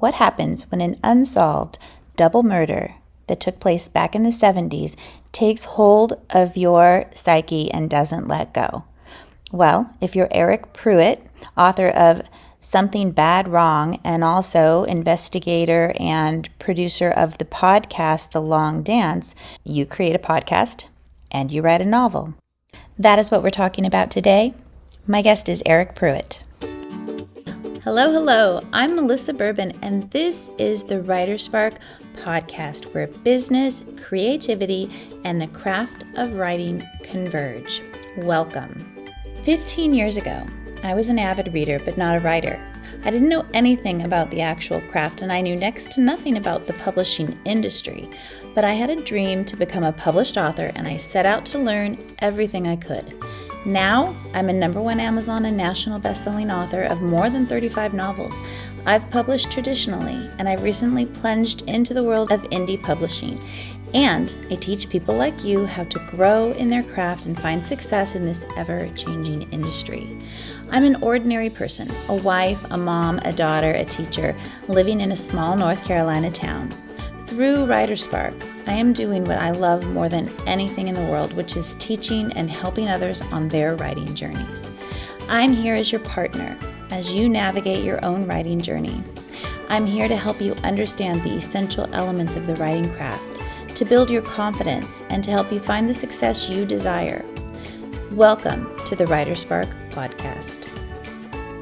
What happens when an unsolved double murder that took place back in the 70s takes hold of your psyche and doesn't let go? Well, if you're Eryk Pruitt, author of Something Bad Wrong, and also investigator and producer of the podcast The Long Dance, you create a podcast and you write a novel. That is what we're talking about today. My guest is Eryk Pruitt. Hello. I'm Melissa Bourbon, and this is the WriterSpark podcast where business, creativity, and the craft of writing converge. Welcome. 15 years ago, I was an avid reader, but not a writer. I didn't know anything about the actual craft, and I knew next to nothing about the publishing industry. But I had a dream to become a published author, and I set out to learn everything I could. Now, I'm a #1 Amazon and national best-selling author of more than 35 novels. I've published traditionally, and I've recently plunged into the world of indie publishing. And I teach people like you how to grow in their craft and find success in this ever-changing industry. I'm an ordinary person, a wife, a mom, a daughter, a teacher, living in a small North Carolina town. Through WriterSpark, I am doing what I love more than anything in the world, which is teaching and helping others on their writing journeys. I'm here as your partner as you navigate your own writing journey. I'm here to help you understand the essential elements of the writing craft, to build your confidence, and to help you find the success you desire. Welcome to the WriterSpark podcast.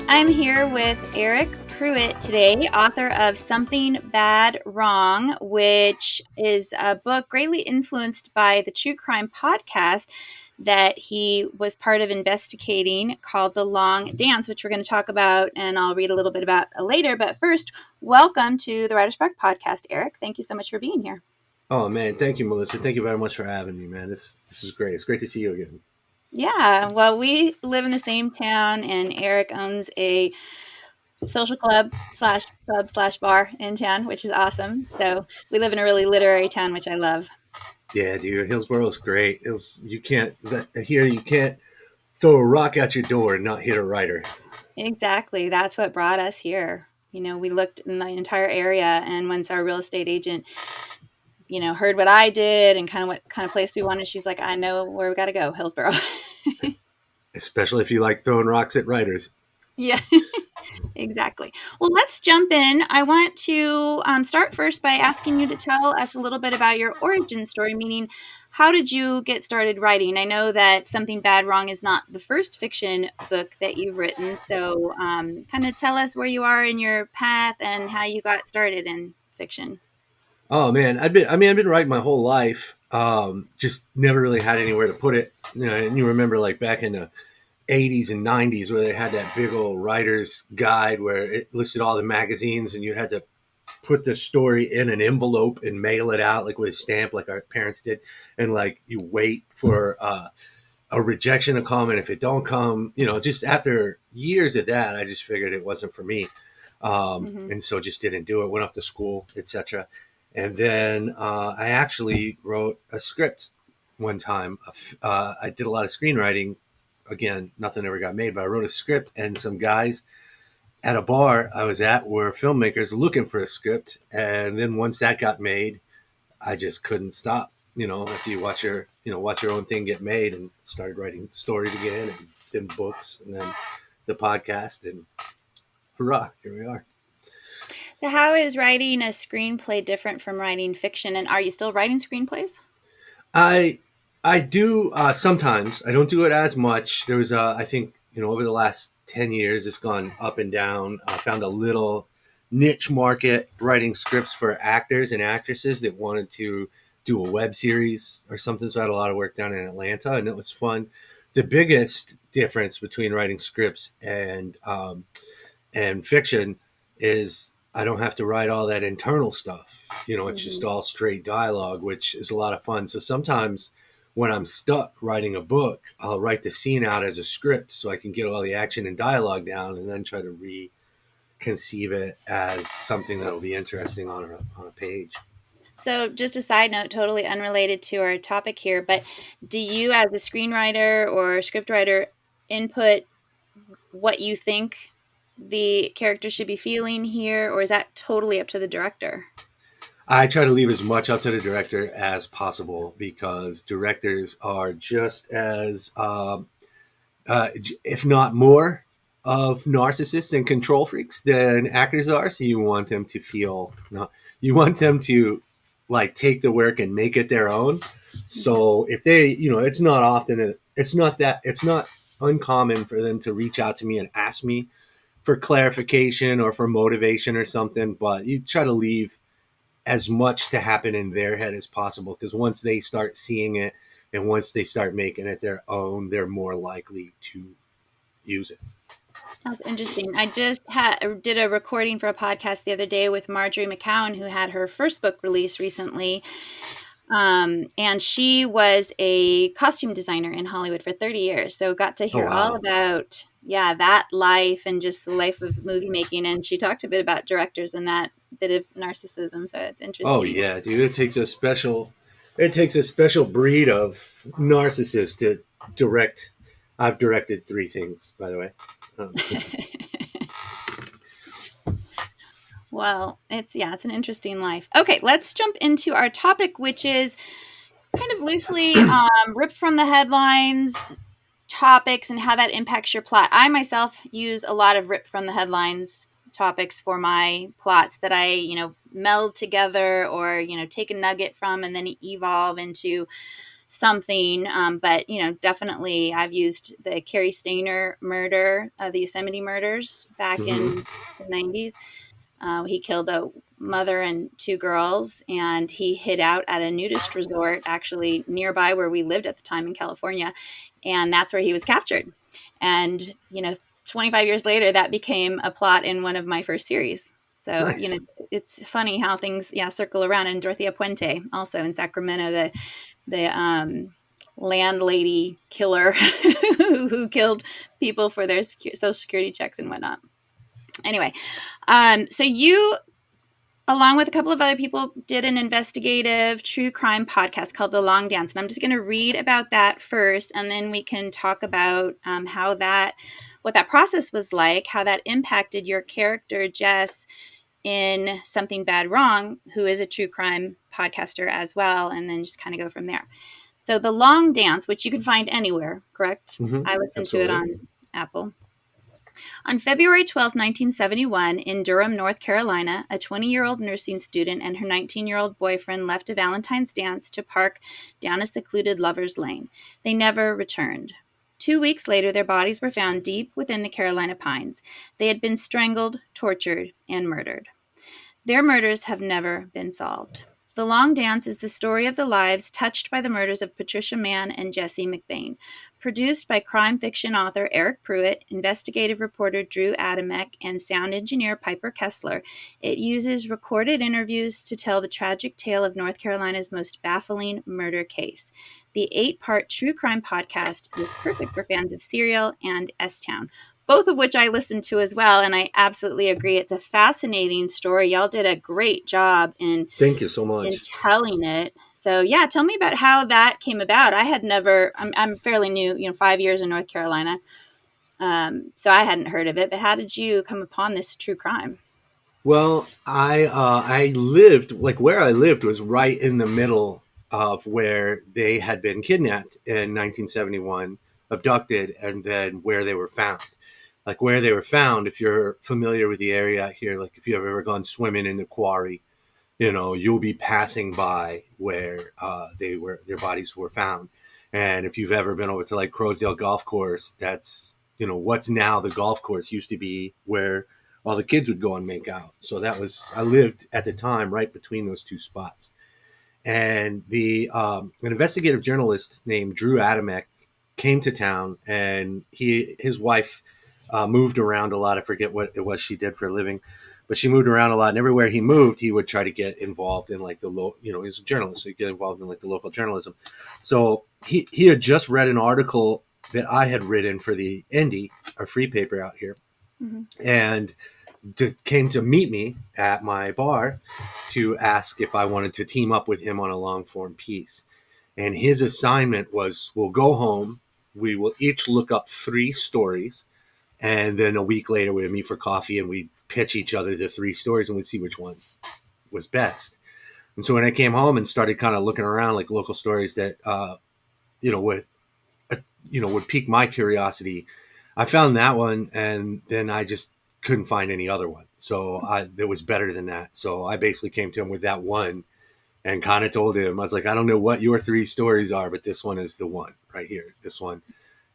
I'm here with Eryk Pruitt today, author of Something Bad Wrong, which is a book greatly influenced by the true crime podcast that he was part of investigating called The Long Dance, which we're going to talk about and I'll read a little bit about later. But first, welcome to the WriterSpark podcast, Eryk. Thank you so much for being here. Oh, man. Thank you, Melissa. Thank you very much for having me, man. This is great. It's great to see you again. Yeah, well, we live in the same town, and Eryk owns a social club/bar in town, which is awesome. So we live in a really literary town, which I love. Yeah, dude. Hillsboro's great. You can't throw a rock at your door and not hit a writer. Exactly. That's what brought us here. We looked in the entire area, and once our real estate agent, heard what I did and kind of what kind of place we wanted, she's like, I know where we got to go, Hillsboro. Especially if you like throwing rocks at writers. Yeah. Exactly. Well, let's jump in. I want to start first by asking you to tell us a little bit about your origin story, meaning how did you get started writing? I know that Something Bad Wrong is not the first fiction book that you've written, so kind of tell us where you are in your path and how you got started in fiction. Oh, man. I've been writing my whole life. Just never really had anywhere to put it. And you remember like back in the 80s and 90s where they had that big old writer's guide where it listed all the magazines and you had to put the story in an envelope and mail it out like with a stamp like our parents did, and like you wait for a rejection to come, and if it don't come, just after years of that I just figured it wasn't for me, and so just didn't do it, went off to school, etc. And then I actually wrote a script one time. I did a lot of screenwriting. Again, nothing ever got made, but I wrote a script, and some guys at a bar I was at were filmmakers looking for a script. And then once that got made, I just couldn't stop. After you watch your own thing get made, and started writing stories again, and then books, and then the podcast, and hurrah, here we are. So how is writing a screenplay different from writing fiction? And are you still writing screenplays? I I do sometimes. I don't do it as much. There was I think over the last 10 years, it's gone up and down. I found a little niche market writing scripts for actors and actresses that wanted to do a web series or something. So I had a lot of work down in Atlanta, and it was fun. The biggest difference between writing scripts and fiction is I don't have to write all that internal stuff. It's just all straight dialogue, which is a lot of fun. So sometimes when I'm stuck writing a book, I'll write the scene out as a script so I can get all the action and dialogue down, and then try to reconceive it as something that'll be interesting on a page. So just a side note, totally unrelated to our topic here, but do you as a screenwriter or scriptwriter input what you think the character should be feeling here, or is that totally up to the director? I try to leave as much up to the director as possible because directors are just as, if not more, of narcissists and control freaks than actors are. So you want them to feel, no, you want them to like take the work and make it their own. So if they, it's not often, it's not uncommon for them to reach out to me and ask me for clarification or for motivation or something. But you try to leave as much to happen in their head as possible because once they start seeing it and once they start making it their own, they're more likely to use it. That's interesting. I just did a recording for a podcast the other day with Marjorie McCowan, who had her first book released recently. And she was a costume designer in Hollywood for 30 years. So got to Oh hear all wow. about, yeah, that life and just the life of movie making. And she talked a bit about directors and that bit of narcissism. So it's Oh interesting. yeah, dude. It takes a special breed of narcissist to direct. I've directed 3 things, by the way. Um, Well, it's an interesting life. Okay, let's jump into our topic, which is kind of loosely ripped from the headlines topics and how that impacts your plot. I myself use a lot of ripped from the headlines topics for my plots that I, meld together or, take a nugget from and then evolve into something. But, definitely I've used the Carrie Stainer murder, the Yosemite murders back mhm. in the 90s. He killed a mother and 2 girls, and he hid out at a nudist resort, actually nearby where we lived at the time in California. And that's where he was captured. And, 25 years later, that became a plot in one of my first series. So, Nice. it's funny how things, yeah, circle around. And Dorothea Puente, also in Sacramento, the landlady killer who killed people for their social security checks and whatnot. Anyway, so you, along with a couple of other people, did an investigative true crime podcast called The Long Dance. And I'm just going to read about that first, and then we can talk about what that process was like, how that impacted your character, Jess, in Something Bad Wrong, who is a true crime podcaster as well, and then just kind of go from there. So The Long Dance, which you can find anywhere, correct? Hmm. I listened to it Absolutely. on Apple. On February 12, 1971, in Durham, North Carolina, a 20-year-old nursing student and her 19-year-old boyfriend left a Valentine's dance to park down a secluded lover's lane. They never returned. 2 weeks later, their bodies were found deep within the Carolina pines. They had been strangled, tortured, and murdered. Their murders have never been solved. The Long Dance is the story of the lives touched by the murders of Patricia Mann and Jesse McBain. Produced by crime fiction author Eryk Pruitt, investigative reporter Drew Adamek, and sound engineer Piper Kessler, it uses recorded interviews to tell the tragic tale of North Carolina's most baffling murder case. The 8-part true crime podcast is perfect for fans of Serial and S-Town, both of which I listened to as well, and I absolutely agree. It's a fascinating story. Y'all did a great job Thank you so in much. telling it. So yeah, tell me about how that came about. I had never. I'm fairly new, 5 years in North Carolina, so I hadn't heard of it. But how did you come upon this true crime? Well, I lived like where I lived was right in the middle of where they had been kidnapped in 1971, abducted, and then where they were found. Like where they were found, if you're familiar with the area out here, like if you've ever gone swimming in the quarry, you'll be passing by where their bodies were found. And if you've ever been over to like Crowsdale Golf Course, that's what's now the golf course used to be where all the kids would go and make out. So I lived at the time right between those 2 spots. And the an investigative journalist named Drew Adamek came to town, and his wife moved around a lot. I forget what it was she did for a living, but she moved around a lot. And everywhere he moved, he would try to get involved in like the he's a journalist, so he get involved in like the local journalism. So he had just read an article that I had written for the Indy, our free paper out here, Mm-hmm. and came to meet me at my bar to ask if I wanted to team up with him on a long form piece. And his assignment was we'll go home, we will each look up 3 stories And then a week later, we would meet for coffee and we'd pitch each other the 3 stories and we'd see which one was best. And so when I came home and started kind of looking around, like local stories that, you know, would, would pique my curiosity, I found that one. And then I just couldn't find any other one. So that was better than that. So I basically came to him with that one and kind of told him, I was like, I don't know what your 3 stories are, but this one is the one right here. This one.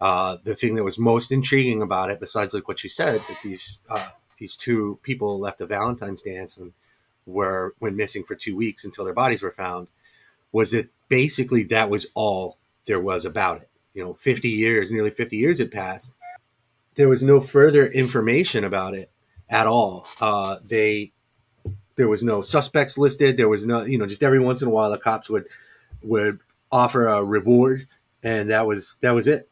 The thing that was most intriguing about it, besides like what you said, that these 2 people left a Valentine's dance and went missing for 2 weeks until their bodies were found, was that basically that was all there was about it. 50 years, nearly 50 years had passed. There was no further information about it at all. There was no suspects listed. There was no, just every once in a while the cops would offer a reward, and that was it.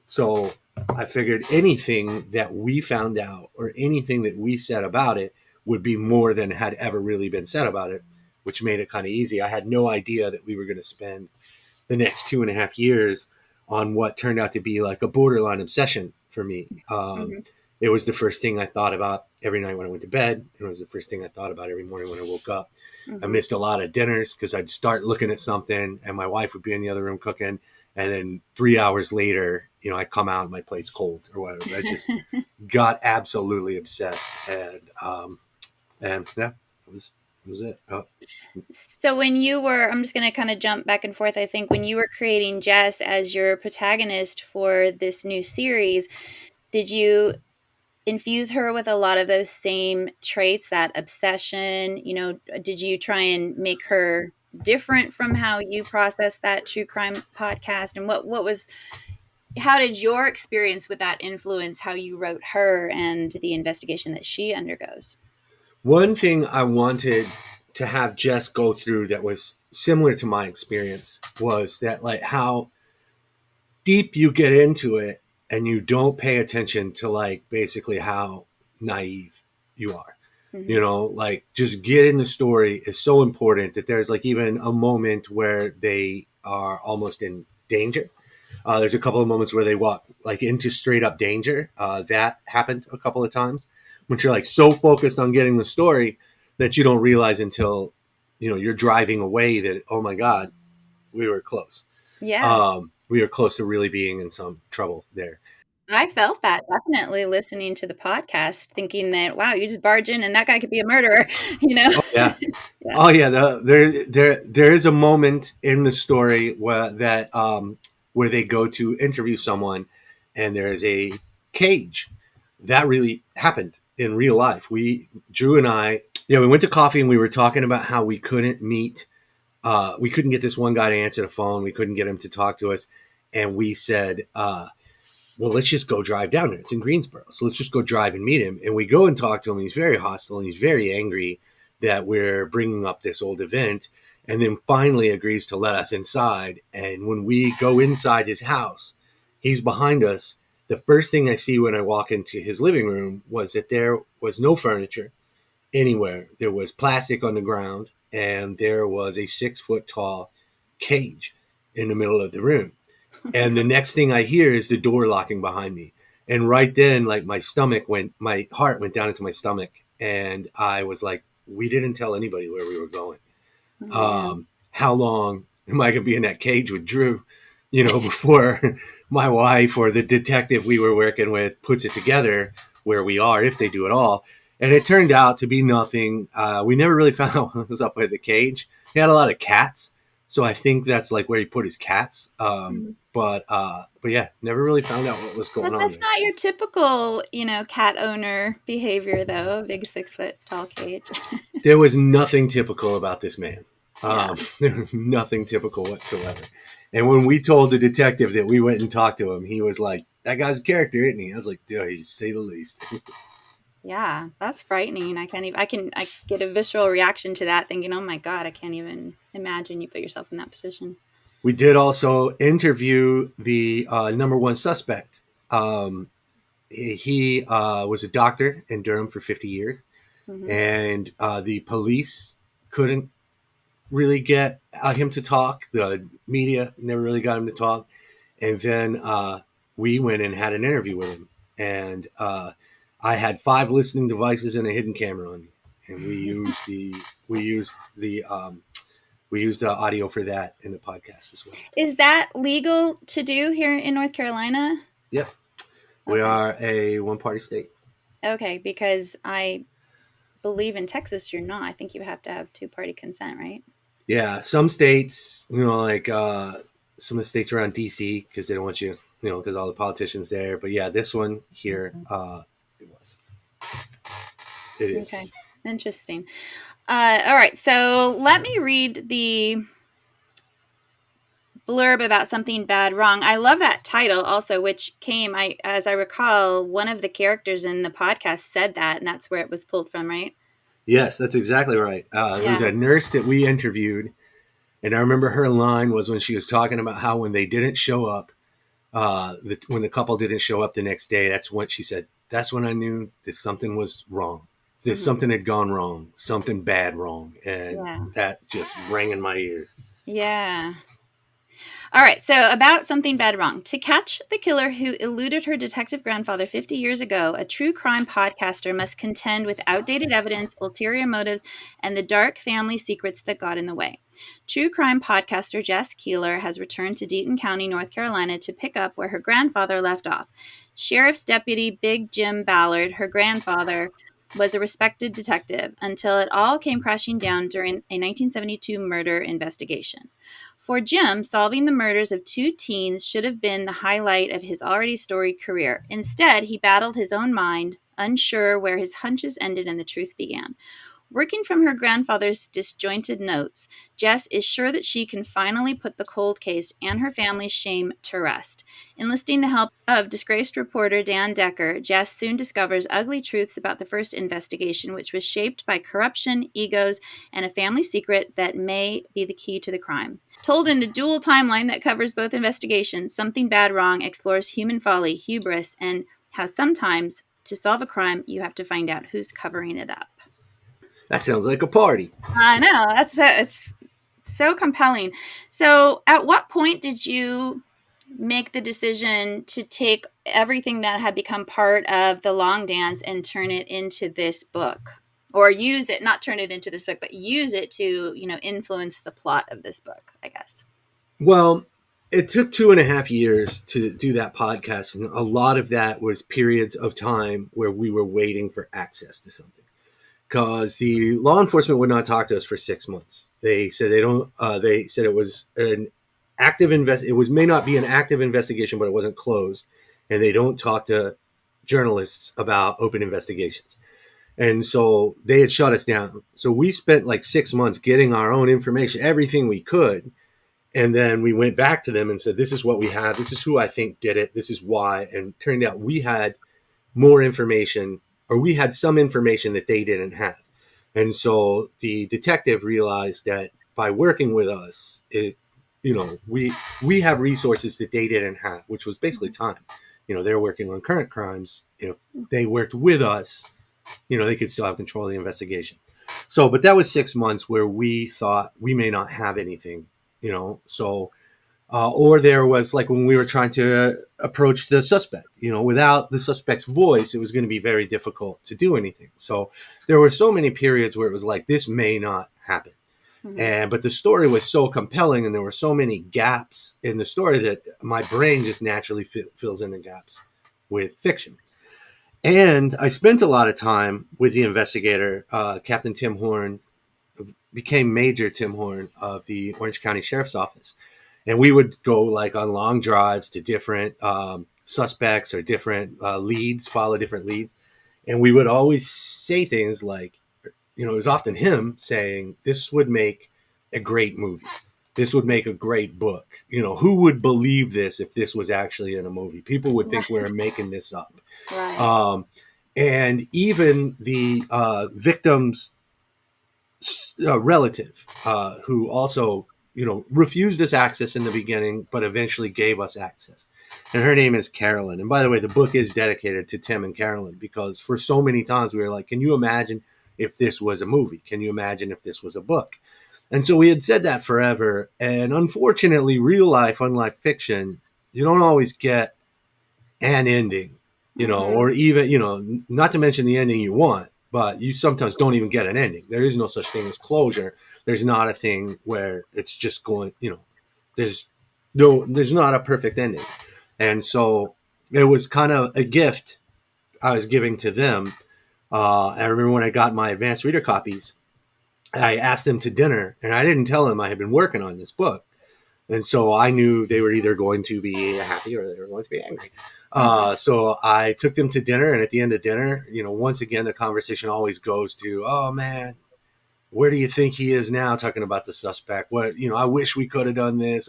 So I figured anything that we found out or anything that we said about it would be more than had ever really been said about it, which made it kind of easy. I had no idea that we were going to spend the next 2.5 years on what turned out to be like a borderline obsession for me. Mm-hmm. It was the first thing I thought about every night when I went to bed. It was the first thing I thought about every morning when I woke up. I Mm-hmm. missed a lot of dinners because I'd start looking at something and my wife would be in the other room cooking. And then 3 hours later, I come out and my plate's cold or whatever. I just got absolutely obsessed. And yeah, it was it. Oh. So when you were, I'm just going to kind of jump back and forth. I think when you were creating Jess as your protagonist for this new series, did you infuse her with a lot of those same traits, that obsession? Did you try and make her different from how you process that true crime podcast? And how did your experience with that influence how you wrote her and the investigation that she undergoes? One thing I wanted to have Jess go through that was similar to my experience was that, like, how deep you get into it and you don't pay attention to, like, basically how naive you are. Mm-hmm. Like, just get in the story is so important that there's like even a moment where they are almost in danger. There's a couple of moments where they walk like into straight up danger. That happened a couple of times when you're like so focused on getting the story that you don't realize until you're driving away that, oh my God, we were close. Yeah. We were close to really being in some trouble there. I felt that definitely listening to the podcast, thinking that, wow, you just barge in and that guy could be a murderer, you know? Oh yeah. Yeah. Oh yeah, there is a moment in the story where they go to interview someone, and there is a cage. That really happened in real life. Drew and I, we went to coffee and we were talking about how we couldn't meet. We couldn't get this one guy to answer the phone. We couldn't get him to talk to us, and we said, well, let's just go drive down there. It's in Greensboro. So let's just go drive and meet him. And we go and talk to him. He's very hostile and he's very angry that we're bringing up this old event, and then finally agrees to let us inside. And when we go inside his house, he's behind us. The first thing I see when I walk into his living room was that there was no furniture anywhere. There was plastic on the ground, and there was a 6-foot tall cage in the middle of the room. And the next thing I hear is the door locking behind me. And right then, like my heart went down into my stomach. And I was like, we didn't tell anybody where we were going. Yeah. How long am I going to be in that cage with Drew, before my wife or the detective we were working with puts it together where we are, if they do at all. And it turned out to be nothing. We never really found out what was up with the cage. He had a lot of cats. So I think that's like where he put his cats. Mhm. But yeah, never really found out what was But going on that's there. not your typical, cat owner behavior, though, a big 6-foot tall cage. There was nothing typical about this man. Yeah. There was nothing typical whatsoever. And when we told the detective that we went and talked to him, he was like, "That guy's a character, isn't he?" I was like, "Dude, to say the least." Yeah, that's frightening. I get a visceral reaction to that thinking, oh my God, I can't even imagine you put yourself in that position. We did also interview the number one suspect. He was a doctor in Durham for 50 years, Hmm. and the police couldn't really get him to talk. The media never really got him to talk. And then we went and had an interview with him. and I had 5 listening devices and a hidden camera on me, and we used the we used the audio for that in the podcast as well. Is that legal to do here in North Carolina? Yep, we Okay. are a one-party state. Okay, because I believe in Texas you're not. I think you have to have two-party consent, right? Yeah, some states, like some of the states around DC, because they don't want you, because all the politicians there. But yeah, this one here, it was. It is. Okay. Interesting. All right, so let me read the blurb about something bad wrong. I love that title also, which came, as I recall, one of the characters in the podcast said that, and that's where it was pulled from, right? Yes, that's exactly right. There was Yeah. a nurse that we interviewed, and I remember her line was when she was talking about how when they didn't show up, when the couple didn't show up the next day, that's when she said, "That's when I knew that something was wrong. That Hmm. something had gone wrong, something bad wrong," and Yeah. that just rang in my ears. Yeah. All right, so about something bad wrong. To catch the killer who eluded her detective grandfather 50 years ago, a true crime podcaster must contend with outdated evidence, ulterior motives, and the dark family secrets that got in the way. True crime podcaster Jess Keeler has returned to Deaton County, North Carolina to pick up where her grandfather left off. Sheriff's Deputy Big Jim Ballard, her grandfather, was a respected detective until it all came crashing down during a 1972 murder investigation. For Jim, solving the murders of 2 teens should have been the highlight of his already storied career. Instead, he battled his own mind, unsure where his hunches ended and the truth began. Working from her grandfather's disjointed notes, Jess is sure that she can finally put the cold case and her family's shame to rest. Enlisting the help of disgraced reporter Dan Decker, Jess soon discovers ugly truths about the first investigation, which was shaped by corruption, egos, and a family secret that may be the key to the crime. Told in a dual timeline that covers both investigations, Something Bad Wrong explores human folly, hubris, and how sometimes, to solve a crime, you have to find out who's covering it up. That sounds like a party. I know. It's so compelling. So, at what point did you make the decision to take everything that had become part of the long dance and turn it into this book? Or use it, not turn it into this book, but use it to, influence the plot of this book, I guess. Well, it took 2.5 years to do that podcast, and a lot of that was periods of time where we were waiting for access to something. Because the law enforcement would not talk to us for 6 months. They said they don't. They said it was an active invest. It was may not be an active investigation, but it wasn't closed, and they don't talk to journalists about open investigations. And so they had shut us down. So we spent like 6 months getting our own information, everything we could, and then we went back to them and said, "This is what we have. This is who I think did it. This is why." And it turned out we had more information, or we had some information that they didn't have. And so the detective realized that by working with us, we have resources that they didn't have, which was basically time. They're working on current crimes. If they worked with us, they could still have control of the investigation. So, but that was 6 months where we thought we may not have anything, so or there was like when we were trying to approach the suspect, without the suspect's voice, it was going to be very difficult to do anything. So there were so many periods where it was like, this may not happen. Mm-hmm. But the story was so compelling and there were so many gaps in the story that my brain just naturally fills in the gaps with fiction. And I spent a lot of time with the investigator, Captain Tim Horn, became Major Tim Horn of the Orange County Sheriff's Office. And we would go like on long drives to different suspects or different leads, follow different leads. And we would always say things like, it was often him saying, "This would make a great movie. This would make a great book. Who would believe this if this was actually in a movie? People would think we're making this up." Right. Um, and even the victim's relative, who also, refused us access in the beginning, but eventually gave us access. And her name is Carolyn. And by the way, the book is dedicated to Tim and Carolyn because for so many times we were like, can you imagine if this was a movie? Can you imagine if this was a book? And so we had said that forever. And unfortunately, real life, unlike fiction, you don't always get an ending or even, not to mention the ending you want, but you sometimes don't even get an ending. There is no such thing as closure. There's not a thing where it's just going, there's there's not a perfect ending. And so it was kind of a gift I was giving to them. I remember when I got my advanced reader copies, I asked them to dinner, and I didn't tell them I had been working on this book. And so I knew they were either going to be happy or they were going to be angry. So I took them to dinner, and at the end of dinner, once again, the conversation always goes to, oh man, where do you think he is now? Talking about the suspect. I wish we could have done this.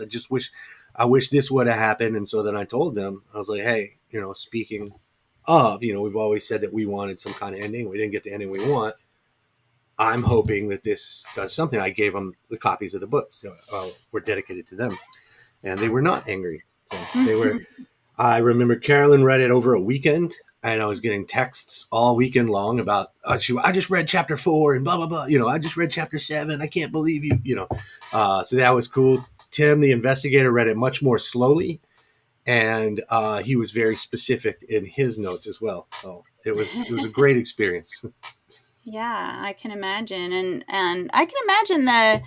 I wish this would have happened. And so then I told them, I was like, hey, speaking of, we've always said that we wanted some kind of ending. We didn't get the ending we want. I'm hoping that this does something. I gave them the copies of the books that were dedicated to them, and they were not angry. So they were. I remember Carolyn read it over a weekend, and I was getting texts all weekend long about, I just read chapter 4 and blah, blah, blah. I just read chapter 7. I can't believe you, so that was cool. Tim, the investigator, read it much more slowly, and he was very specific in his notes as well. So it was a great experience. Yeah, I can imagine. And I can imagine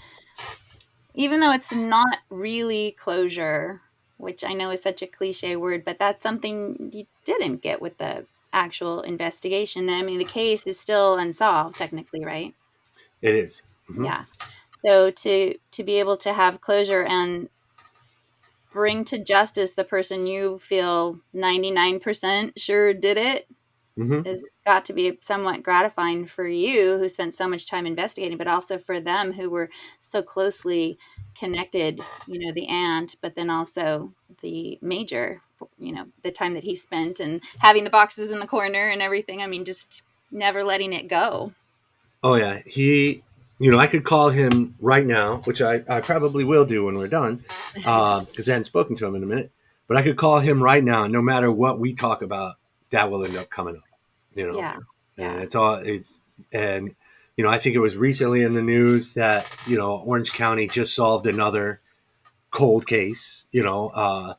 even though it's not really closure, which I know is such a cliche word, but that's something you didn't get with the actual investigation. I mean, the case is still unsolved technically, right? It is. Mm-hmm. Yeah. So to be able to have closure and bring to justice the person you feel 99% sure did it, has got to be somewhat gratifying for you, who spent so much time investigating, but also for them who were so closely connected, the aunt, but then also the major, the time that he spent and having the boxes in the corner and everything. I mean, just never letting it go. Oh yeah. I could call him right now, which I probably will do when we're done, because I hadn't spoken to him in a minute, but I could call him right now. No matter what we talk about, that will end up coming up. Yeah. And I think it was recently in the news that, Orange County just solved another cold case. I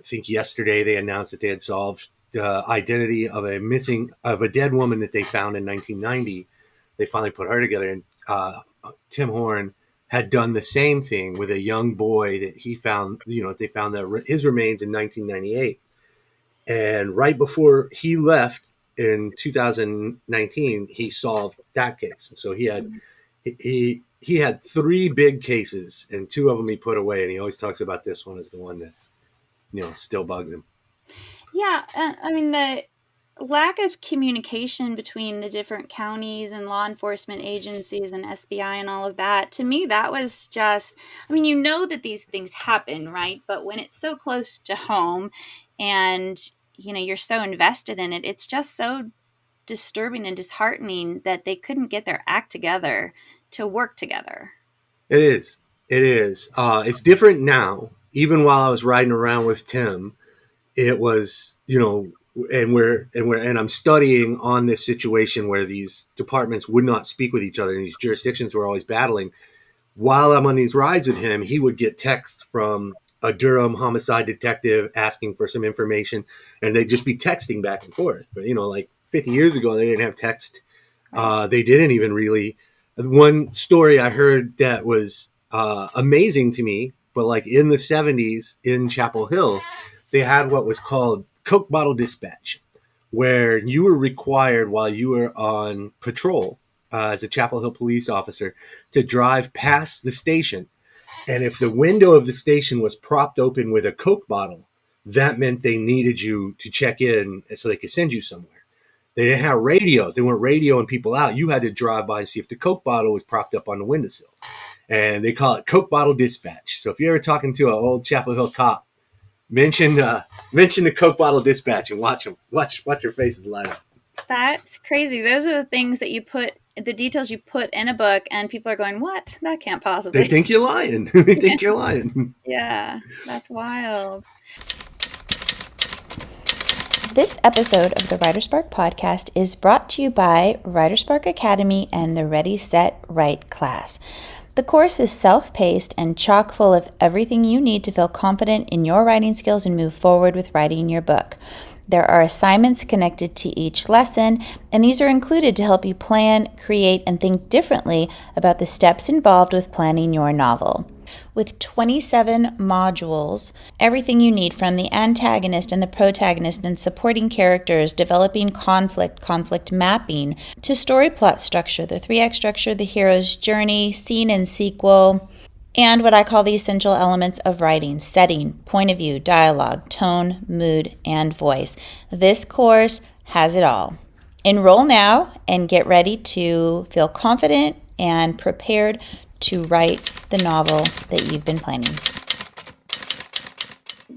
think yesterday they announced that they had solved the identity of a dead woman that they found in 1990. They finally put her together. And Tim Horn had done the same thing with a young boy that he found, they found his remains in 1998. And right before he left in 2019, he solved that case. And so he had 3 big cases, and 2 of them he put away. And he always talks about this one as the one that, still bugs him. Yeah. I mean, the lack of communication between the different counties and law enforcement agencies and SBI and all of that, to me, that was just, I mean, that these things happen, right? But when it's so close to home and, you're so invested in it, it's just so disturbing and disheartening that they couldn't get their act together to work together. It is. It's different now. Even while I was riding around with Tim, it was, and I'm studying on this situation where these departments would not speak with each other, and these jurisdictions were always battling. While I'm on these rides with him, he would get texts from a Durham homicide detective asking for some information, and they'd just be texting back and forth. But, like 50 years ago, they didn't have text. They didn't even really. One story I heard that was amazing to me, but like in the 70s in Chapel Hill, they had what was called Coke bottle dispatch, where you were required while you were on patrol as a Chapel Hill police officer to drive past the station. And if the window of the station was propped open with a Coke bottle, that meant they needed you to check in so they could send you somewhere. They didn't have radios. They weren't radioing people out. You had to drive by and see if the Coke bottle was propped up on the windowsill. And they call it Coke bottle dispatch. So if you're ever talking to an old Chapel Hill cop, mention the Coke bottle dispatch and watch their faces light up. That's crazy. Those are the things that the details you put in a book, and people are going, what? That can't possibly. They think you're lying. They think you're lying. Yeah, that's wild. This episode of the WriterSpark podcast is brought to you by WriterSpark Academy and the Ready, Set, Write class. The course is self-paced and chock full of everything you need to feel confident in your writing skills and move forward with writing your book. There are assignments connected to each lesson, and these are included to help you plan, create, and think differently about the steps involved with planning your novel. With 27 modules, everything you need from the antagonist and the protagonist and supporting characters, developing conflict mapping, to story plot structure, the 3-act structure, the hero's journey, scene and sequel, and what I call the essential elements of writing: setting, point of view, dialogue, tone, mood, and voice. This course has it all. Enroll now and get ready to feel confident and prepared to write the novel that you've been planning.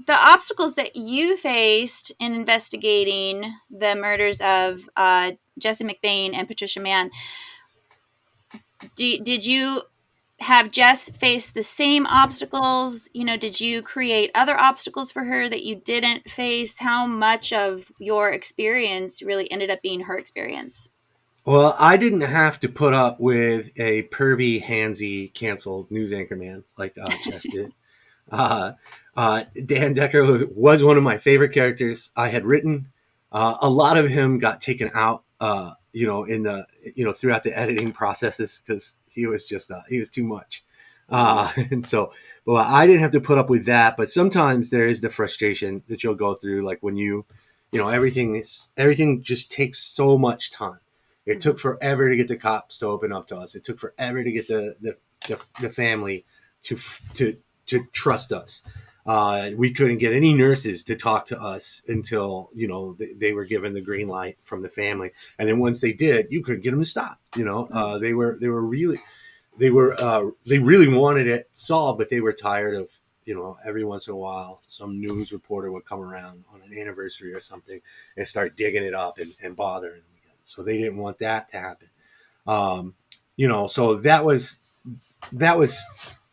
The obstacles that you faced in investigating the murders of Jesse McBain and Patricia Mann, did you have Jess face the same obstacles? Did you create other obstacles for her that you didn't face? How much of your experience really ended up being her experience? Well, I didn't have to put up with a pervy, handsy, canceled news anchor man like Jess did. Uh, Dan Decker was one of my favorite characters I had written. A lot of him got taken out, in the, throughout the editing processes because he was just, he was too much. And so, well, I didn't have to put up with that, but sometimes there is the frustration that you'll go through. Like when everything just takes so much time. It took forever to get the cops to open up to us. It took forever to get the family to trust us. We couldn't get any nurses to talk to us until they were given the green light from the family, and then once they did, you couldn't get them to stop. They really wanted it solved, but they were tired of every once in a while some news reporter would come around on an anniversary or something and start digging it up and bothering them again. So they didn't want that to happen. So that was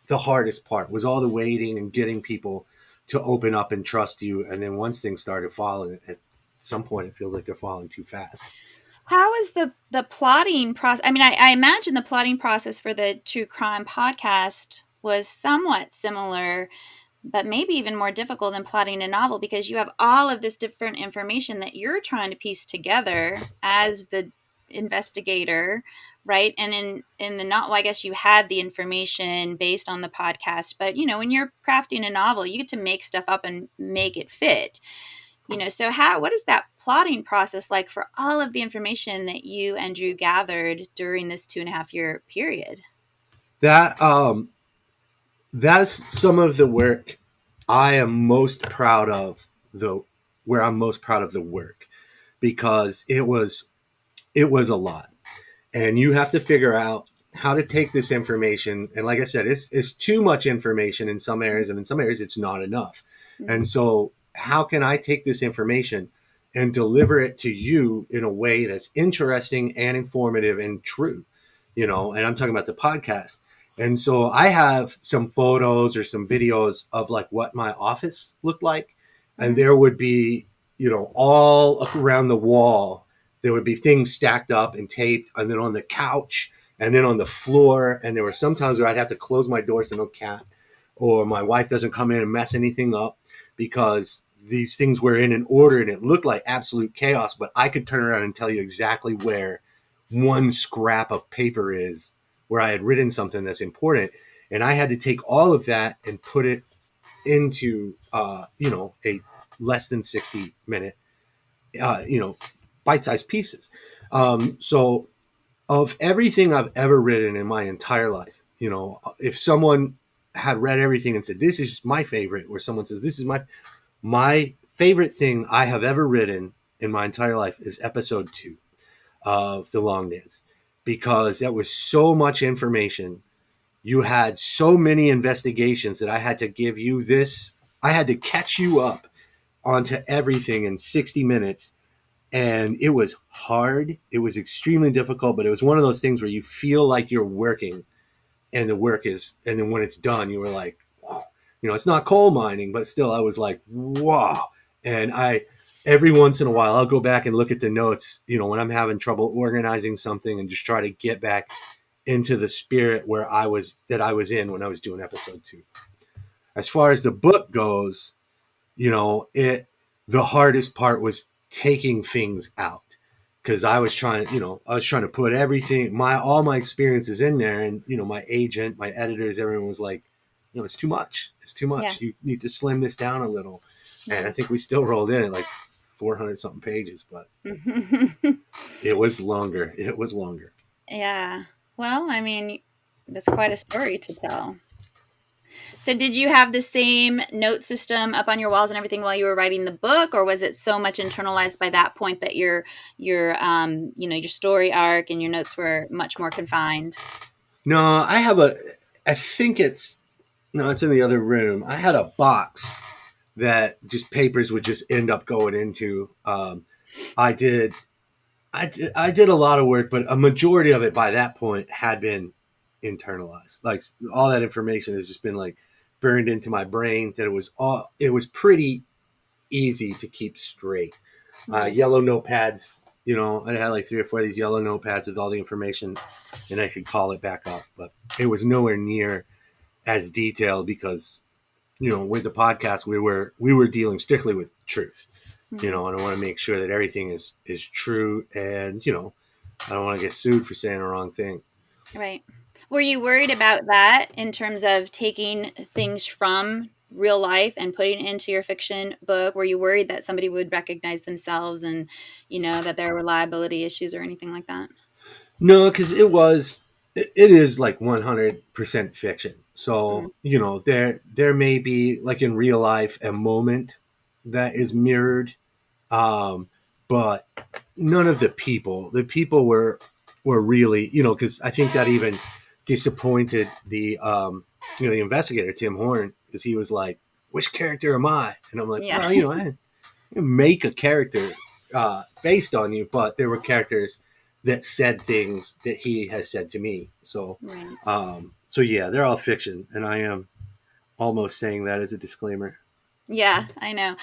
the hardest part, was all the waiting and getting people to open up and trust you. And then once things started falling, at some point it feels like they're falling too fast. How is the plotting process? I mean, I imagine the plotting process for the true crime podcast was somewhat similar, but maybe even more difficult than plotting a novel, because you have all of this different information that you're trying to piece together as the investigator, right? And in the novel, I guess you had the information based on the podcast, but when you're crafting a novel, you get to make stuff up and make it fit. So what is that plotting process like for all of the information that you and Drew gathered during this 2.5-year period? That's some of the work I am most proud of, where I'm most proud of the work, because it was a lot. And you have to figure out how to take this information. And like I said, it's too much information in some areas, and in some areas it's not enough. Mm-hmm. And so how can I take this information and deliver it to you in a way that's interesting and informative and true? And I'm talking about the podcast. And so I have some photos or some videos of like what my office looked like. And there would be, all around the wall, there would be things stacked up and taped, and then on the couch, and then on the floor. And there were some times where I'd have to close my door so no cat or my wife doesn't come in and mess anything up, because these things were in an order and it looked like absolute chaos. But I could turn around and tell you exactly where one scrap of paper is, where I had written something that's important. And I had to take all of that and put it into, a less than 60-minute, bite-sized pieces. So of everything I've ever written in my entire life, if someone had read everything and said, this is my favorite, or someone says, this is my favorite thing I have ever written in my entire life, is episode 2 of The Long Dance, because that was so much information. You had so many investigations that I had to give you this. I had to catch you up onto everything in 60 minutes. And it was hard. It was extremely difficult, but it was one of those things where you feel like you're working, and the work is, and then when it's done, you were like, whoa. It's not coal mining, but still I was like, wow. And every once in a while, I'll go back and look at the notes, when I'm having trouble organizing something, and just try to get back into the spirit that I was in when I was doing episode 2. As far as the book goes, the hardest part was taking things out, because I was trying, to put everything, all my experiences in there, and my agent, my editors, everyone was like, it's too much. It's too Yeah. much. You need to slim this down a little. And I Mm. think we still rolled in at like 400 something pages, but it was longer. It was longer. Yeah. Well, I mean, that's quite a story to tell. So, did you have the same note system up on your walls and everything while you were writing the book, or was it so much internalized by that point that your story arc and your notes were much more confined? No, I think it's, no, it's in the other room. I had a box that just papers would just end up going into. I did, I did a lot of work, but a majority of it by that point had been internalized. Like all that information has just been like burned into my brain. That it was pretty easy to keep straight. Nice. Yellow notepads, I had like 3 or 4 of these yellow notepads with all the information, and I could call it back up. But it was nowhere near as detailed because, with the podcast, we were dealing strictly with truth, and I want to make sure that everything is true, and I don't want to get sued for saying the wrong thing. Right. Were you worried about that in terms of taking things from real life and putting it into your fiction book? Were you worried that somebody would recognize themselves and, that there were liability issues or anything like that? No, because it is like 100% fiction. Mm. So there may be, like in real life, a moment that is mirrored, um, but none of the people were really, because I think that even disappointed the investigator Tim Horn, because he was like, which character am I? And I'm like, Yeah. well, I didn't make a character based on you, but there were characters that said things that he has said to me. So Right. so yeah, they're all fiction, and I am almost saying that as a disclaimer. Yeah, I know.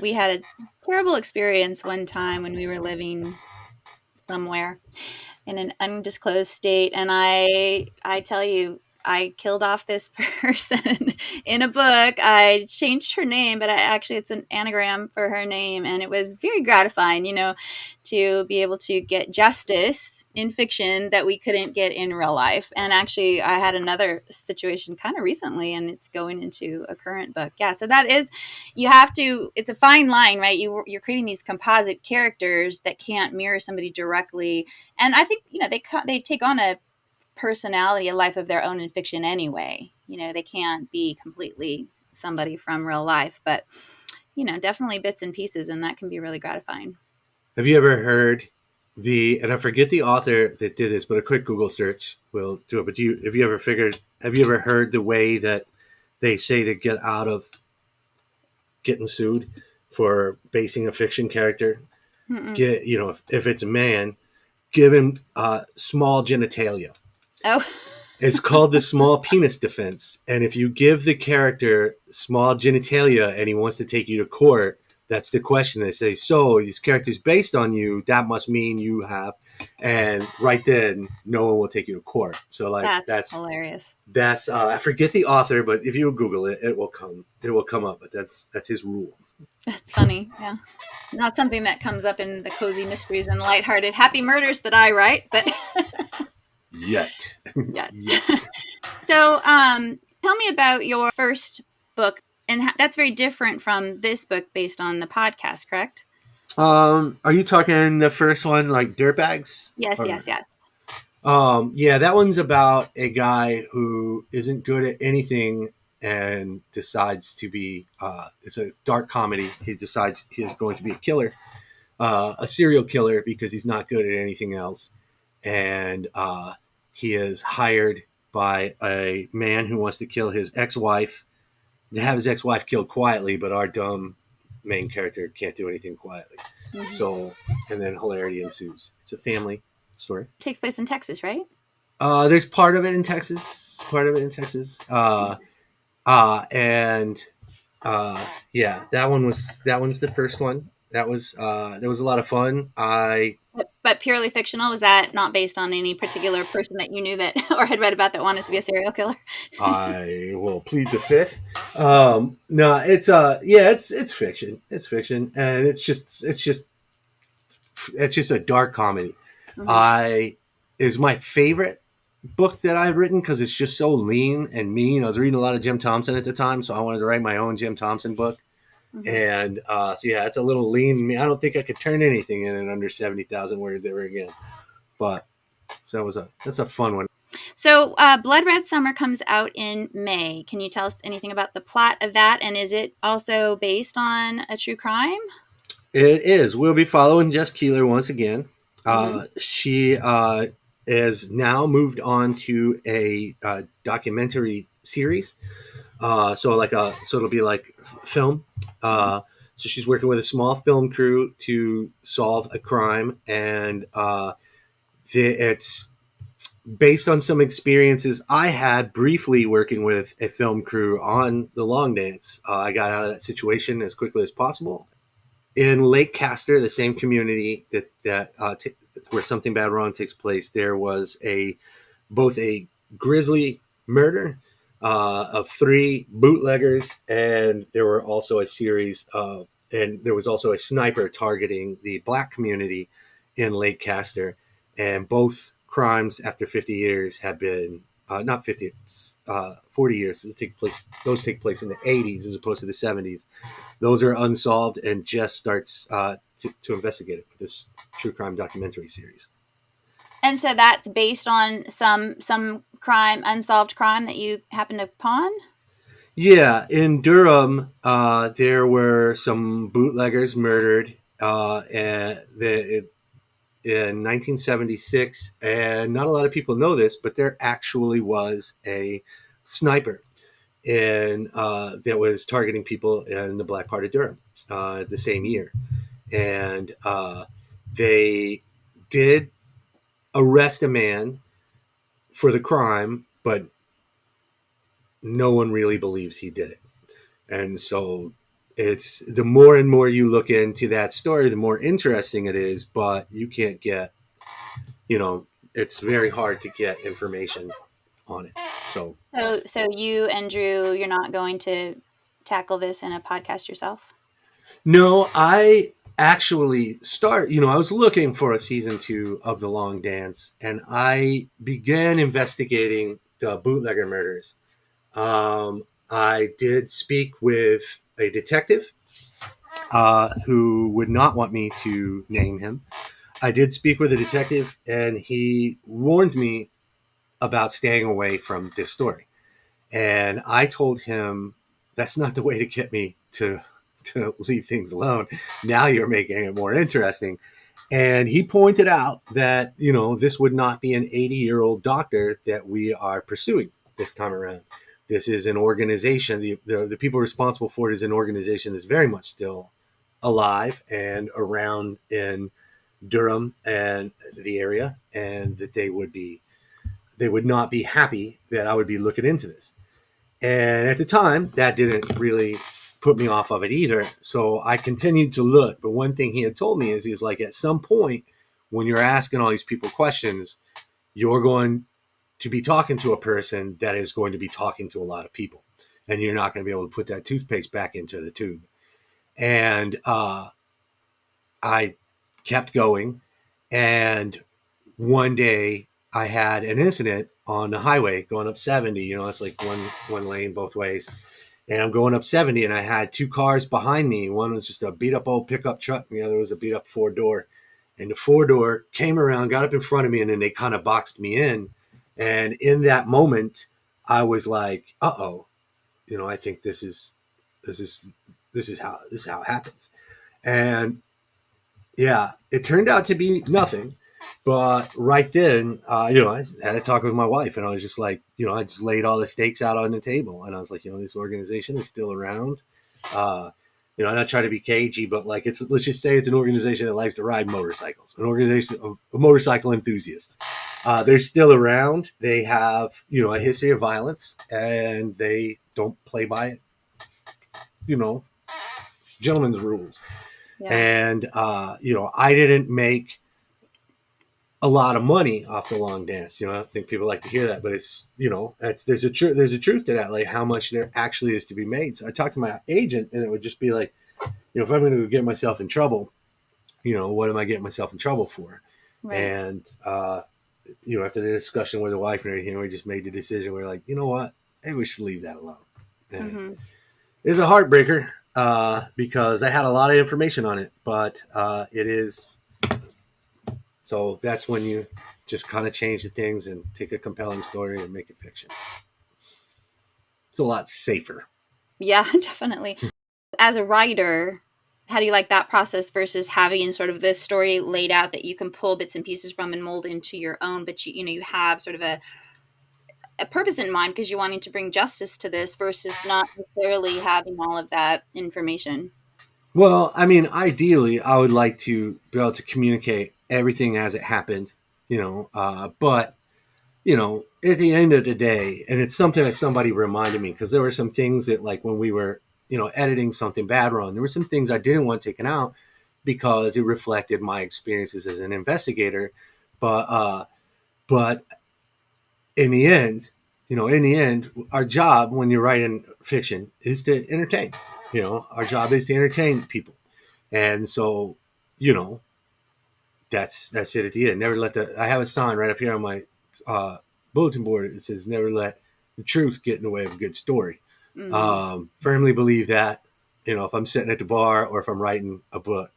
We had a terrible experience one time when we were living somewhere in an undisclosed state, and I tell you, I killed off this person in a book. I changed her name, but it's an anagram for her name, and it was very gratifying, to be able to get justice in fiction that we couldn't get in real life. And actually, I had another situation kind of recently, and it's going into a current book. Yeah, so that is, you have to. It's a fine line, right? You're creating these composite characters that can't mirror somebody directly, and I think they take on a personality, a life of their own in fiction anyway. They can't be completely somebody from real life, but definitely bits and pieces, and that can be really gratifying. Have you ever heard and I forget the author that did this, but a quick Google search will do it. But have you ever heard the way that they say to get out of getting sued for basing a fiction character? Mm-mm. If it's a man, give him small genitalia. Oh. It's called the small penis defense. And if you give the character small genitalia and he wants to take you to court, that's the question. They say, so this character's based on you, that must mean you have, and right then, no one will take you to court. So like That's hilarious. that's I forget the author, but if you Google it, it will come up. But that's his rule. That's funny. Yeah, not something that comes up in the cozy mysteries and lighthearted happy murders that I write, but Yet, yeah. yet. So, tell me about your first book, and that's very different from this book based on the podcast, correct? Are you talking the first one, like Dirtbags? Yes, Or yes, yes. yeah, that one's about a guy who isn't good at anything and decides to be. It's a dark comedy. He decides he's going to be a killer, a serial killer, because he's not good at anything else, and he is hired by a man who wants to kill his ex-wife, to have his ex-wife killed quietly, but our dumb main character can't do anything quietly. Hmm. So, and then hilarity ensues. It's a family story. Takes place in Texas, right? There's part of it in Texas, part of it in Texas. And yeah, that one's the first one. That was a lot of fun. But purely fictional? Was that not based on any particular person that you knew that or had read about that wanted to be a serial killer? I will plead the fifth. No, it's fiction. It's fiction, and it's just a dark comedy. Hmm. I is my favorite book that I've written because it's just so lean and mean. I was reading a lot of Jim Thompson at the time, so I wanted to write my own Jim Thompson book. Hmm. And so yeah, it's a little lean. I don't think I could turn anything in under 70,000 words ever again. But so that's a fun one. So, Blood Red Summer comes out in May. Can you tell us anything about the plot of that? And is it also based on a true crime? It is. We'll be following Jess Keeler once again. Hmm. She is now moved on to a documentary series. So it'll be like film. So she's working with a small film crew to solve a crime, and it's based on some experiences I had briefly working with a film crew on the long dance. I got out of that situation as quickly as possible. In Lake Castor, the same community where Something Bad Wrong takes place, there was both a grisly murder of three bootleggers, and there were also a series of and there was also a sniper targeting the black community in Lake Castor, and both crimes after 50 years have been not 50, 40 years. Those take place in the 80s as opposed to the 70s. Those are unsolved, and Jess starts to investigate it with this true crime documentary series. And so that's based on some crime, unsolved crime that you happened upon. Yeah, in Durham, there were some bootleggers murdered in 1976, and not a lot of people know this, but there actually was a sniper that was targeting people in the black part of Durham the same year, and they did arrest a man for the crime, but no one really believes he did it. And so it's the more and more you look into that story, the more interesting it is, but you can't get, you know, it's very hard to get information on it. So, So you and Drew, you're not going to tackle this in a podcast yourself? no, I actually I was looking for a season two of The Long Dance, and I began investigating the bootlegger murders. I did speak with a detective who would not want me to name him. I did speak with a detective, and he warned me about staying away from this story. And I told him that's not the way to get me to leave things alone. Now you're making it more interesting. And he pointed out that, this would not be an 80-year-old doctor that we are pursuing this time around. This is an organization. The people responsible for it is an organization that's very much still alive and around in Durham and the area, and that they would not be happy that I would be looking into this. And at the time, that didn't really put me off of it either. So I continued to look. But one thing he had told me is he's like, at some point, when you're asking all these people questions, you're going to be talking to a person that is going to be talking to a lot of people. And you're not going to be able to put that toothpaste back into the tube. And I kept going. And one day I had an incident on the highway going up 70. It's like one lane both ways. And I'm going up 70, and I had two cars behind me. One was just a beat up old pickup truck, and the other was a beat up four-door. And the four-door came around, got up in front of me, and then they kind of boxed me in. And in that moment, I was like, "Uh-oh, I think this is this is how it happens." And yeah, it turned out to be nothing. But right then, I had a talk with my wife, and I was just like, I just laid all the stakes out on the table, and I was like, this organization is still around. Uh, I'm not trying to be cagey, but like, let's just say it's an organization that likes to ride motorcycles, an organization of motorcycle enthusiasts. They're still around. They have, a history of violence, and they don't play by, you know, gentlemen's rules. Yeah. And I didn't make a lot of money off the long dance. I don't think people like to hear that, but it's, there's a truth to that, like how much there actually is to be made. So I talked to my agent, and it would just be like, if I'm going to get myself in trouble, what am I getting myself in trouble for? Right. And, after the discussion with the wife and everything, we just made the decision. We're like, you know what? Maybe we should leave that alone. And Mm-hmm. it's a heartbreaker because I had a lot of information on it, but it is. So that's when you just kind of change the things and take a compelling story and make it fiction. It's a lot safer. Yeah, definitely. As a writer, how do you like that process versus having sort of this story laid out that you can pull bits and pieces from and mold into your own, but you have sort of a purpose in mind because you're wanting to bring justice to this versus not necessarily having all of that information. Well, I mean, ideally, I would like to be able to communicate everything as it happened, but at the end of the day, and it's something that somebody reminded me, because there were some things that, like, when we were, editing something bad wrong, there were some things I didn't want taken out because it reflected my experiences as an investigator. But in the end, our job when you're writing fiction is to entertain. Our job is to entertain people, and so, you know, that's it at the end. Never let I have a sign right up here on my bulletin board. It says, "Never let the truth get in the way of a good story." Mm-hmm. Firmly believe that. If I'm sitting at the bar or if I'm writing a book,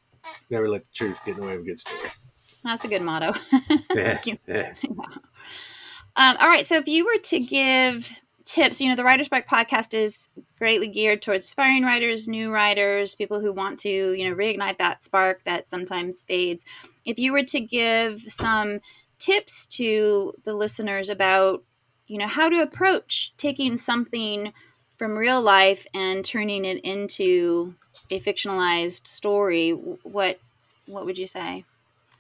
never let the truth get in the way of a good story. That's a good motto. Yeah, Thank you. yeah. All right. So if you were to give tips, the WriterSpark podcast is greatly geared towards aspiring writers, new writers, people who want to, reignite that spark that sometimes fades. If you were to give some tips to the listeners about, how to approach taking something from real life and turning it into a fictionalized story, what would you say?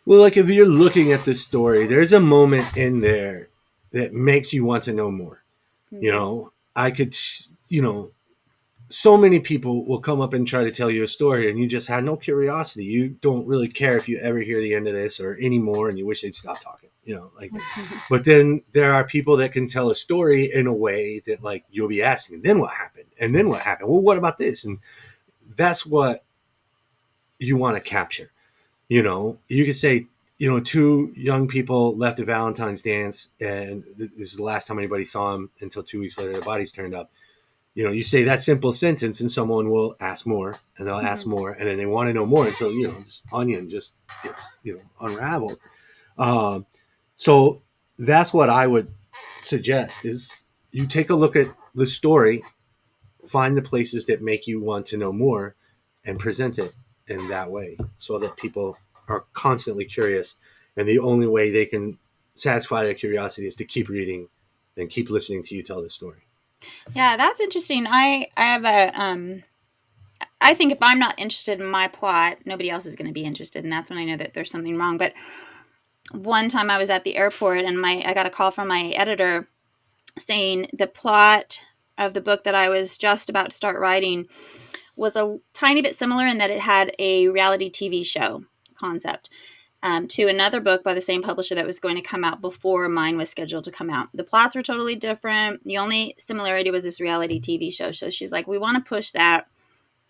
Well, like, if you're looking at this story, there's a moment in there that makes you want to know more. Mm-hmm. I could, so many people will come up and try to tell you a story, and you just had no curiosity. You don't really care if you ever hear the end of this or anymore, and you wish they'd stop talking. Like, but then there are people that can tell a story in a way that, like, you'll be asking, then what happened, and then what happened. Well, what about this? And that's what you want to capture. You could say, two young people left a Valentine's dance, and this is the last time anybody saw them until 2 weeks later, their bodies turned up. You say that simple sentence, and someone will ask more, and they'll ask more, and then they want to know more until, this onion just gets, unraveled. Um, so that's what I would suggest is you take a look at the story, find the places that make you want to know more, and present it in that way so that people are constantly curious. And the only way they can satisfy their curiosity is to keep reading and keep listening to you tell the story. Yeah, that's interesting. I have I think if I'm not interested in my plot, nobody else is going to be interested, and that's when I know that there's something wrong. But one time I was at the airport, and I got a call from my editor saying the plot of the book that I was just about to start writing was a tiny bit similar in that it had a reality TV show concept. To another book by the same publisher that was going to come out before mine was scheduled to come out. The plots were totally different. The only similarity was this reality TV show. So she's like, we want to push that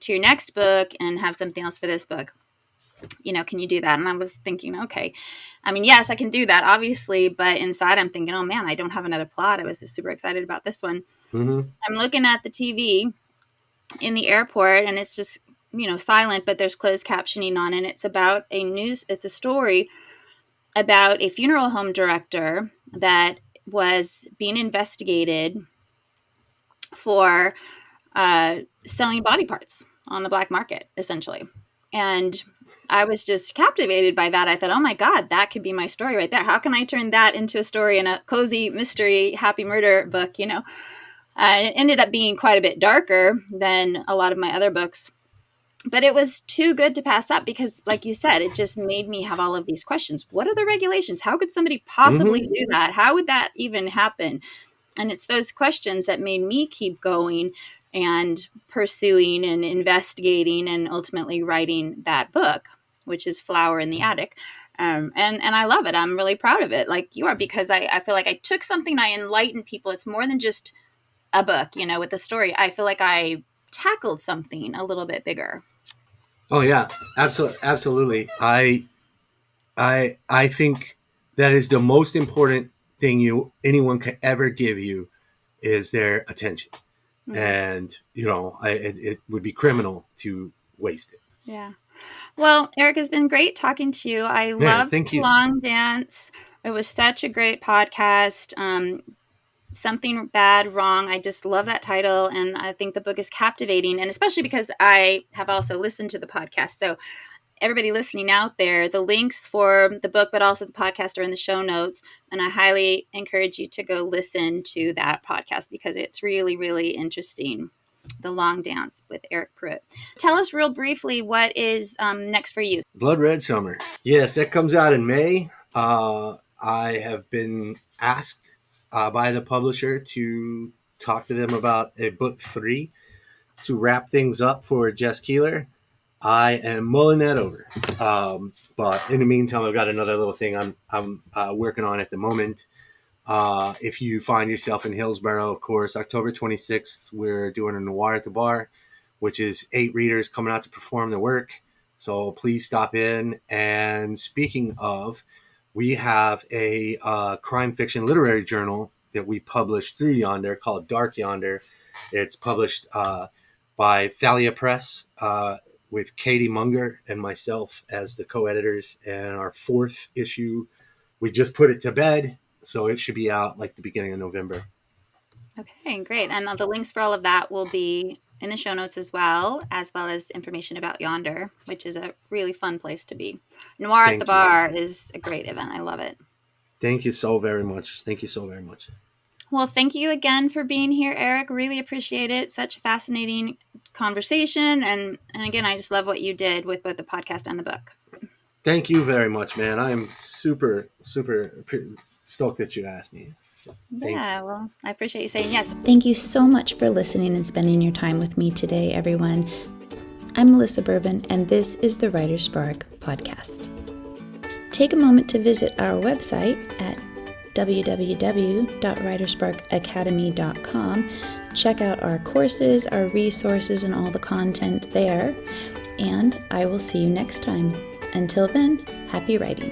to your next book and have something else for this book. Can you do that? And I was thinking, okay. I mean, yes, I can do that, obviously. But inside I'm thinking, oh man, I don't have another plot. I was super excited about this one. Mm-hmm. I'm looking at the TV in the airport and it's just, silent, but there's closed captioning on, and it's about it's a story about a funeral home director that was being investigated for selling body parts on the black market, essentially. And I was just captivated by that. I thought, oh my God, that could be my story right there. How can I turn that into a story in a cozy mystery, happy murder book? It ended up being quite a bit darker than a lot of my other books. But it was too good to pass up because, like you said, it just made me have all of these questions. What are the regulations? How could somebody possibly Mm-hmm. do that? How would that even happen? And it's those questions that made me keep going and pursuing and investigating and ultimately writing that book, which is Flower in the Attic. And I love it. I'm really proud of it, like you are, because I feel like I took something, I enlightened people. It's more than just a book, with the story. I feel like I tackled something a little bit bigger. Oh yeah, absolutely. I think that is the most important thing anyone can ever give you is their attention, Mm-hmm. and it would be criminal to waste it. Yeah. Well, Eryk, has been great talking to you. I Yeah, loved thank the you. long dance. It was such a great podcast. Something bad, wrong. I just love that title. And I think the book is captivating. And especially because I have also listened to the podcast. So everybody listening out there, the links for the book, but also the podcast are in the show notes. And I highly encourage you to go listen to that podcast because it's really, really interesting. The Long Dance with Eryk Pruitt. Tell us real briefly what is next for you. Blood Red Summer. Yes, that comes out in May. I have been asked by the publisher to talk to them about a book 3 to wrap things up for Jess Keeler. I am mulling that over. But in the meantime, I've got another little thing I'm working on at the moment. If you find yourself in Hillsborough, of course, October 26th, we're doing a noir at the bar, which is 8 readers coming out to perform the work. So please stop in. And speaking of, we have a crime fiction literary journal that we published through Yonder called Dark Yonder. It's published by Thalia Press with Katie Munger and myself as the co-editors. And our 4th issue, we just put it to bed, so it should be out like the beginning of November. Okay, great. And the links for all of that will be in the show notes as well as information about Yonder, which is a really fun place to be. Noir at the Thank you. Bar is a great event. I love it. Thank you so very much. Thank you so very much. Well, thank you again for being here, Eryk. Really appreciate it. Such a fascinating conversation. And again, I just love what you did with both the podcast and the book. Thank you very much, man. I am super, super stoked that you asked me. Yeah, well, I appreciate you saying yes. Thank you so much for listening and spending your time with me today, everyone. I'm Melissa Bourbon, and this is the WriterSpark podcast. Take a moment to visit our website at www.writersparkacademy.com. Check out our courses, our resources, and all the content there. And I will see you next time. Until then, happy writing.